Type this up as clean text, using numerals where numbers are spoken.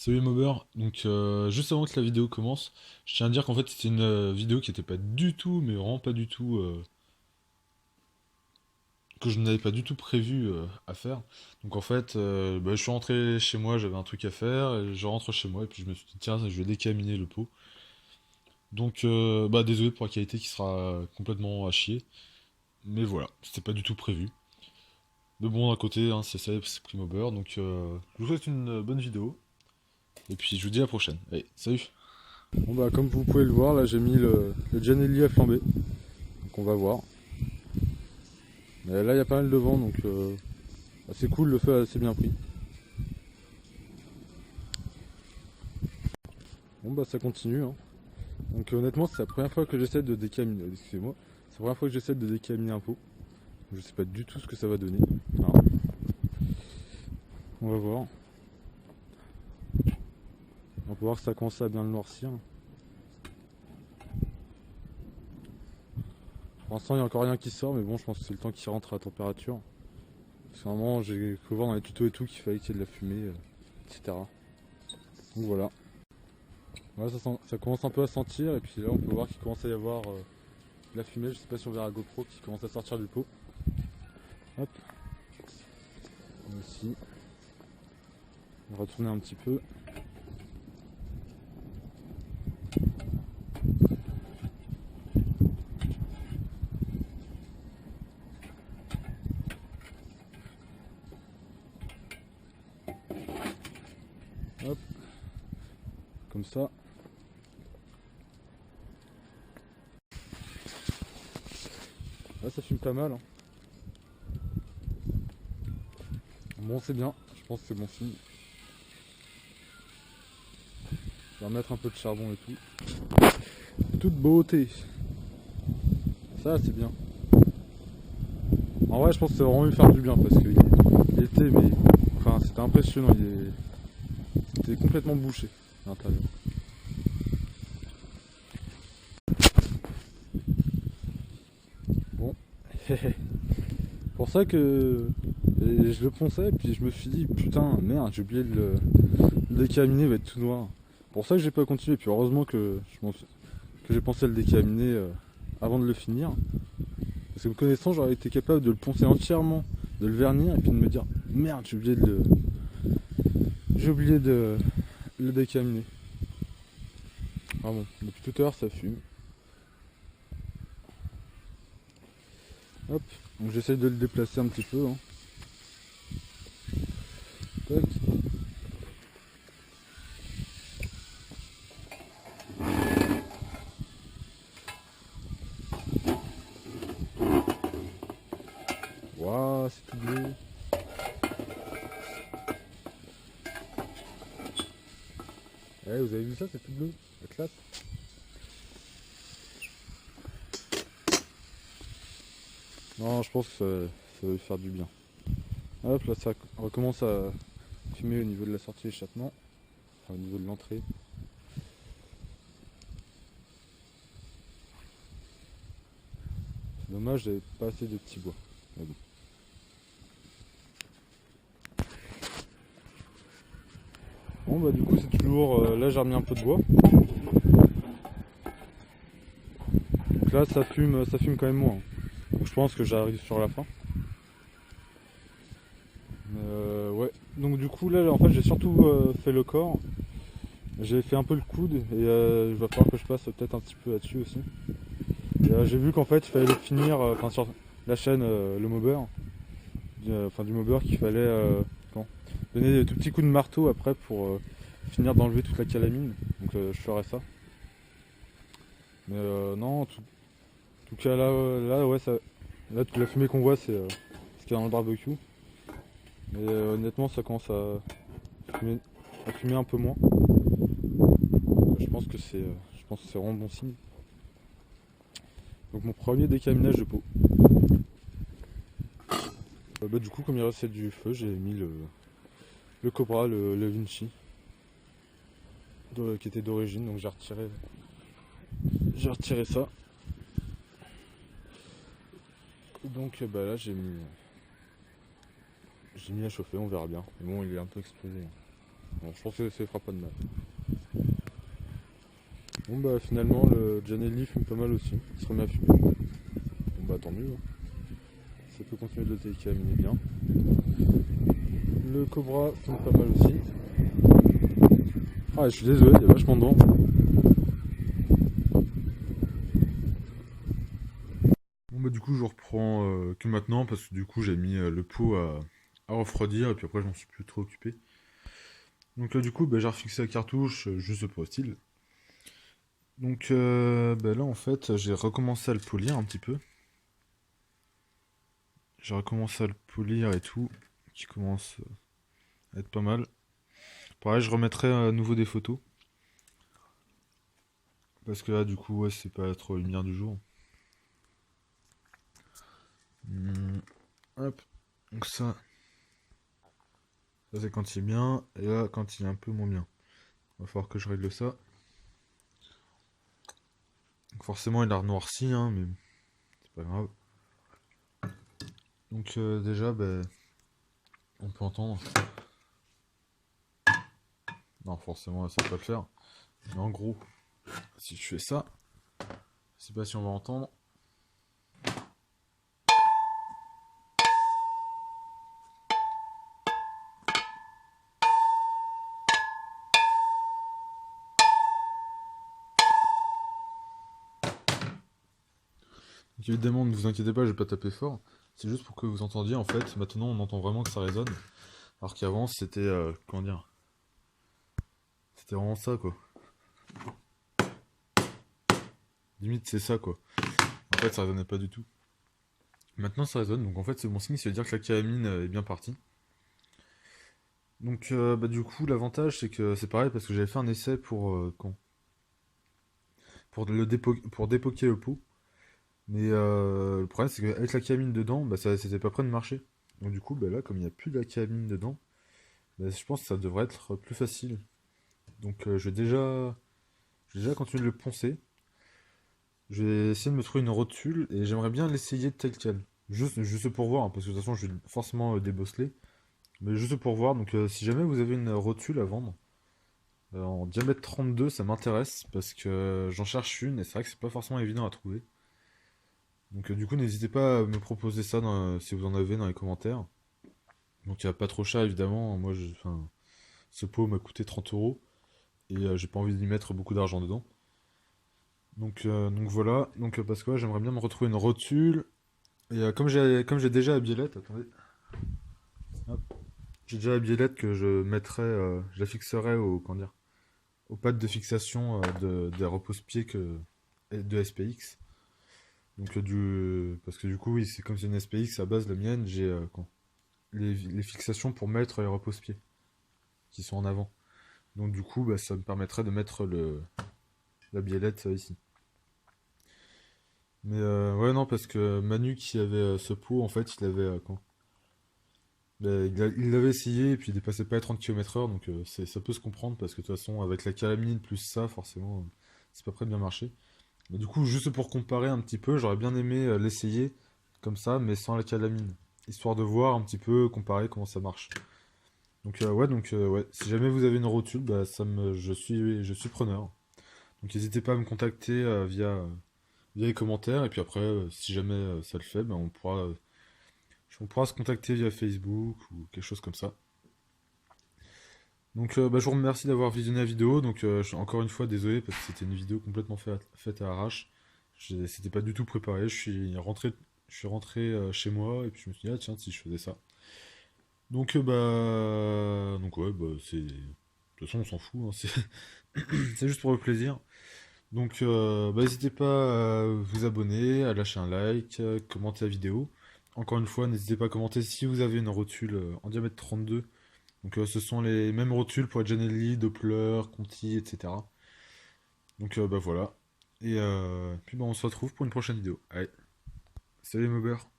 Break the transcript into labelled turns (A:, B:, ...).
A: Salut Mobber, donc juste avant que la vidéo commence, je tiens à dire qu'en fait c'était une vidéo qui était pas du tout, mais vraiment pas du tout, que je n'avais pas du tout prévu à faire. Donc en fait, je suis rentré chez moi, j'avais un truc à faire, et je rentre chez moi et puis je me suis dit tiens, je vais décaminer le pot. Donc désolé pour la qualité qui sera complètement à chier, mais voilà, c'était pas du tout prévu. Mais bon d'un côté, hein, c'est ça, c'est pris Mobber, donc je vous souhaite une bonne vidéo, et puis je vous dis à la prochaine. Allez, salut!
B: Bon bah comme vous pouvez le voir, là j'ai mis le Gianelli à flamber, donc on va voir. Mais là il y a pas mal de vent, donc c'est cool, le feu a assez bien pris. Bon bah ça continue, hein. Donc honnêtement c'est la première fois que j'essaie de décaminer, excusez-moi, c'est la première fois que j'essaie de décaminer un pot. Je sais pas du tout ce que ça va donner. Alors, on va voir. On va voir que ça commence à bien le noircir. Pour l'instant il n'y a encore rien qui sort, mais bon je pense que c'est le temps qui rentre à température. Parce qu'à un moment j'ai cru voir dans les tutos et tout qu'il fallait qu'il y ait de la fumée, etc. Donc voilà. Voilà, ça commence un peu à sentir, et puis là on peut voir qu'il commence à y avoir de la fumée. Je sais pas si on verra GoPro qui commence à sortir du pot. Hop, ici. On va retourner un petit peu. Hop, comme ça. Là ça fume pas mal, hein. Bon c'est bien, je pense que c'est bon signe. Je vais remettre un peu de charbon et tout. Toute beauté. Ça c'est bien. En vrai je pense que ça va vraiment lui faire du bien parce que il était mais. Enfin c'était impressionnant, c'était complètement bouché à l'intérieur. Bon. Pour ça que je le ponçais et puis je me suis dit putain merde j'ai oublié de le décaminer, il va être tout noir. Pour ça que j'ai pas continué, puis heureusement que j'ai pensé à le décaminer avant de le finir. Parce que me connaissant j'aurais été capable de le poncer entièrement, de le vernir et puis de me dire merde j'ai oublié de le décaminer. Ah bon, depuis tout à l'heure ça fume. Hop, donc j'essaye de le déplacer un petit peu, hein. Tac. Waouh, c'est tout bleu. Eh, vous avez vu ça, c'est tout bleu, la classe. Non, je pense que ça va lui faire du bien. Hop, là ça recommence à fumer au niveau de la sortie d'échappement, enfin, au niveau de l'entrée. C'est dommage, j'avais pas assez de petits bois. Mais bon. Bon bah du coup c'est toujours. Là j'ai remis un peu de bois. Donc là ça fume quand même moins, hein. Donc je pense que j'arrive sur la fin. Ouais. Donc du coup là en fait j'ai surtout fait le corps. J'ai fait un peu le coude et il va falloir que je passe peut-être un petit peu là-dessus aussi. Et j'ai vu qu'en fait il fallait le finir, enfin sur la chaîne le mobber. Du mobber qu'il fallait donner des tout petits coups de marteau après pour finir d'enlever toute la calamine. Donc je ferai ça. Mais non, en tout cas là ouais, là toute la fumée qu'on voit c'est ce qu'il y a dans le barbecue. Mais honnêtement ça commence à fumer un peu moins. Je pense que c'est vraiment bon signe. Donc mon premier décaminage de peau. Du coup comme il restait du feu, j'ai mis le Cobra, le Vinci, qui était d'origine, donc j'ai retiré ça. Donc là j'ai mis à chauffer, on verra bien. Mais bon il est un peu explosé. Bon, je pense que ça fera pas de mal. Bon bah finalement le Janelli fume pas mal aussi, il se remet à fumer. Bon bah tant mieux, hein. Ça peut continuer de le décaminer bien. Le Cobra fume pas mal aussi. Ah je suis désolé, il y a vachement de vent.
A: Bon bah du coup je reprends que maintenant parce que du coup j'ai mis le pot à refroidir et puis après je m'en suis plus trop occupé. Donc là du coup bah, j'ai refixé la cartouche juste pour le style. Donc bah, là en fait j'ai recommencé à le polir un petit peu. J'ai recommencé à le polir et tout, qui commence à être pas mal. Pareil je remettrai à nouveau des photos. Parce que là du coup ouais c'est pas trop lumière du jour. Hop, donc ça c'est quand il est bien, et là quand il est un peu moins bien. Va falloir que je règle ça. Donc forcément il a renoirci, hein, mais c'est pas grave. Donc déjà, ben, on peut entendre. Non, forcément, ça va pas le faire. Mais en gros, si je fais ça, je sais pas si on va entendre. Donc évidemment, ne vous inquiétez pas, je vais pas taper fort. C'est juste pour que vous entendiez, en fait. Maintenant, on entend vraiment que ça résonne. Alors qu'avant, c'était, comment dire, c'était vraiment ça, quoi. Limite, c'est ça, quoi. En fait, ça résonnait pas du tout. Maintenant, ça résonne, donc en fait, c'est bon signe, ça veut dire que la calamine est bien partie. Donc, bah, du coup, l'avantage, c'est que c'est pareil, parce que j'avais fait un essai pour dépoquer le pot. Mais le problème, c'est qu'avec la camine dedans, bah, ça c'était pas prêt de marcher. Donc, du coup, bah, là, comme il n'y a plus de la camine dedans, bah, je pense que ça devrait être plus facile. Donc, je vais déjà continuer de le poncer. Je vais essayer de me trouver une rotule et j'aimerais bien l'essayer tel quel. Juste pour voir, hein, parce que de toute façon, je vais forcément débosseler. Mais juste pour voir, donc si jamais vous avez une rotule à vendre, en diamètre 32, ça m'intéresse parce que j'en cherche une et c'est vrai que c'est pas forcément évident à trouver. Donc du coup, n'hésitez pas à me proposer ça si vous en avez dans les commentaires. Donc il n'y a pas trop cher évidemment. Enfin, ce pot m'a coûté 30 euros et j'ai pas envie d'y mettre beaucoup d'argent dedans. Donc voilà. Donc parce que ouais, j'aimerais bien me retrouver une rotule. Et comme j'ai déjà la biellette, attendez. Hop. J'ai déjà la biellette que je mettrai, je la fixerai au comment dire, aux pattes de fixation des repose-pieds de SPX. Donc parce que du coup oui, c'est comme c'est une SPX à base la mienne, j'ai les fixations pour mettre les repose-pieds qui sont en avant. Donc du coup, bah, ça me permettrait de mettre la biellette ici. Mais ouais, non, parce que Manu qui avait ce pot, en fait, il avait quand bah, il l'avait essayé et puis il dépassait pas les 30 km/h, donc ça peut se comprendre parce que de toute façon, avec la calamine plus ça, forcément, c'est pas prêt de bien marcher. Mais du coup, juste pour comparer un petit peu, j'aurais bien aimé l'essayer comme ça, mais sans la calamine, histoire de voir un petit peu, comparer comment ça marche. Donc ouais, si jamais vous avez une rotule, bah, je suis preneur. Donc n'hésitez pas à me contacter via les commentaires, et puis après, si jamais ça le fait, bah, on pourra se contacter via Facebook ou quelque chose comme ça. Donc bah, je vous remercie d'avoir visionné la vidéo, donc je suis encore une fois désolé parce que c'était une vidéo complètement faite à l'arrache. C'était pas du tout préparé, je suis rentré chez moi, et puis je me suis dit, ah tiens, si je faisais ça. Donc ouais, bah c'est. De toute façon, on s'en fout, hein, c'est juste pour le plaisir. Donc bah, n'hésitez pas à vous abonner, à lâcher un like, commenter la vidéo. Encore une fois, n'hésitez pas à commenter si vous avez une rotule en diamètre 32. Donc ce sont les mêmes rotules pour Janelli, Doppler, Conti, etc. Donc bah voilà. Et puis bah, on se retrouve pour une prochaine vidéo. Allez, salut les mobbers.